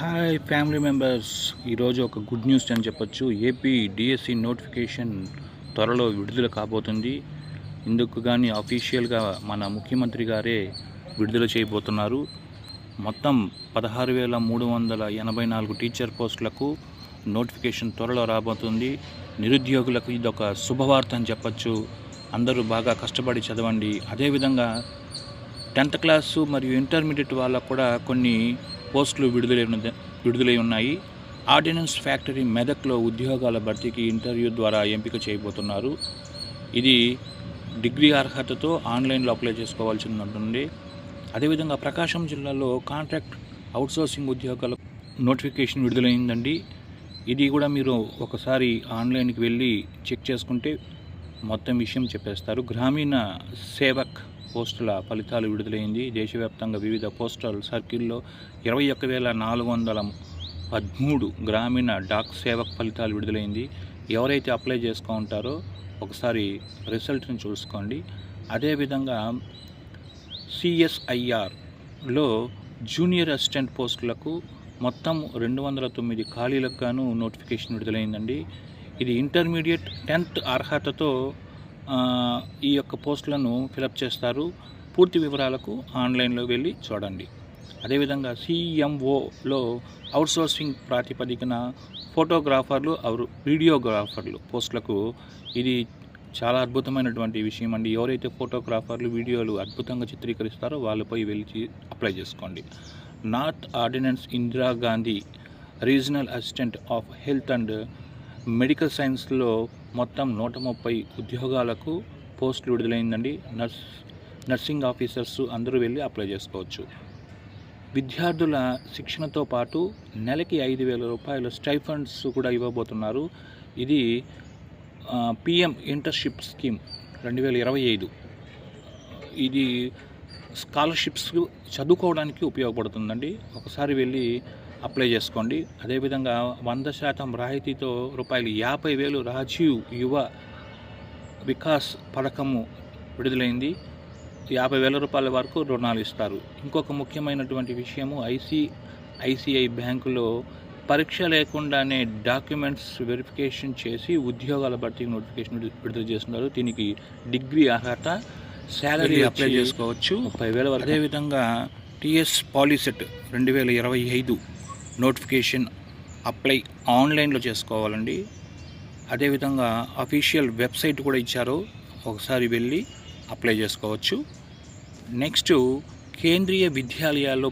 Hi family members, ఈరోజు ఒక good news అని చెప్పొచ్చు. ఏపీ డిఎస్సి నోటిఫికేషన్ త్వరలో విడుదల కాబోతుంది. ఇందుకు కానీ అఫీషియల్గా మన ముఖ్యమంత్రి గారే విడుదల చేయబోతున్నారు. మొత్తం 16,384 టీచర్ పోస్టులకు నోటిఫికేషన్ త్వరలో రాబోతుంది. నిరుద్యోగులకు ఇదొక శుభవార్త అని చెప్పచ్చు. అందరూ బాగా కష్టపడి చదవండి. అదేవిధంగా 10th క్లాసు మరియు ఇంటర్మీడియట్ వాళ్ళకు కూడా కొన్ని పోస్టులు విడుదలై ఉన్నాయి. ఆర్డినెన్స్ ఫ్యాక్టరీ మెదక్లో ఉద్యోగాల భర్తీకి ఇంటర్వ్యూ ద్వారా ఎంపిక చేయబోతున్నారు. ఇది డిగ్రీ అర్హతతో ఆన్లైన్లో అప్లై చేసుకోవాల్సి ఉంటుంది. అదేవిధంగా ప్రకాశం జిల్లాలో కాంట్రాక్ట్ అవుట్సోర్సింగ్ ఉద్యోగాల నోటిఫికేషన్ విడుదలైందండి. ఇది కూడా మీరు ఒకసారి ఆన్లైన్కి వెళ్ళి చెక్ చేసుకుంటే మొత్తం విషయం చెప్పేస్తారు. గ్రామీణ సేవక్ పోస్టుల ఫలితాలు విడుదలైంది. దేశవ్యాప్తంగా వివిధ పోస్టల్ సర్కిల్లో 21,413 గ్రామీణ డాక్ సేవక్ ఫలితాలు విడుదలైంది. ఎవరైతే అప్లై చేసుకుంటారో ఒకసారి రిజల్ట్ని చూసుకోండి. అదేవిధంగా CSIRలో జూనియర్ అసిస్టెంట్ పోస్టులకు మొత్తం 209 ఖాళీలకు గాను నోటిఫికేషన్ విడుదలైందండి. ఇది ఇంటర్మీడియట్ 10th అర్హతతో ఈ యొక్క పోస్టులను ఫిలప్ చేస్తారు. పూర్తి వివరాలకు ఆన్లైన్లో వెళ్ళి చూడండి. అదేవిధంగా CMOలో అవుట్సోర్సింగ్ ప్రాతిపదికన ఫోటోగ్రాఫర్లు వీడియోగ్రాఫర్లు పోస్టులకు ఇది చాలా అద్భుతమైనటువంటి విషయం అండి. ఎవరైతే ఫోటోగ్రాఫర్లు వీడియోలు అద్భుతంగా చిత్రీకరిస్తారో వాళ్ళపై వెళ్ళి అప్లై చేసుకోండి. North ordinance Indira Gandhi regional assistant of health and medical సైన్స్లో మొత్తం 130 ఉద్యోగాలకు పోస్టులు విడుదలైందండి. నర్సింగ్ ఆఫీసర్స్ అందరూ వెళ్ళి అప్లై చేసుకోవచ్చు. విద్యార్థుల శిక్షణతో పాటు నెలకి 5,000 రూపాయల స్టైఫండ్స్ కూడా ఇవ్వబోతున్నారు. ఇది PM ఇంటర్న్షిప్ స్కీమ్ 2025. ఇది స్కాలర్షిప్స్ చదువుకోవడానికి ఉపయోగపడుతుందండి. ఒకసారి వెళ్ళి అప్లై చేసుకోండి. అదేవిధంగా 100% రాయితీతో ₹50,000 రాజీవ్ యువ వికాస్ పథకము విడుదలైంది. ₹50,000 వరకు రుణాలు ఇస్తారు. ఇంకొక ముఖ్యమైనటువంటి విషయము, ICICI బ్యాంకులో పరీక్ష లేకుండానే డాక్యుమెంట్స్ వెరిఫికేషన్ చేసి ఉద్యోగాల భర్తీకి నోటిఫికేషన్ విడుదల చేస్తున్నారు. దీనికి డిగ్రీ అర్హత, శాలరీ అప్లై చేసుకోవచ్చు 30,000 వరకు. అదేవిధంగా TS పాలిసెట్ 2025 నోటిఫికేషన్ అప్లై ఆన్లైన్లో చేసుకోవాలండి. అదేవిధంగా అఫీషియల్ వెబ్సైట్ కూడా ఇచ్చారు, ఒకసారి వెళ్ళి అప్లై చేసుకోవచ్చు. నెక్స్ట్, కేంద్రీయ విద్యాలయాల్లో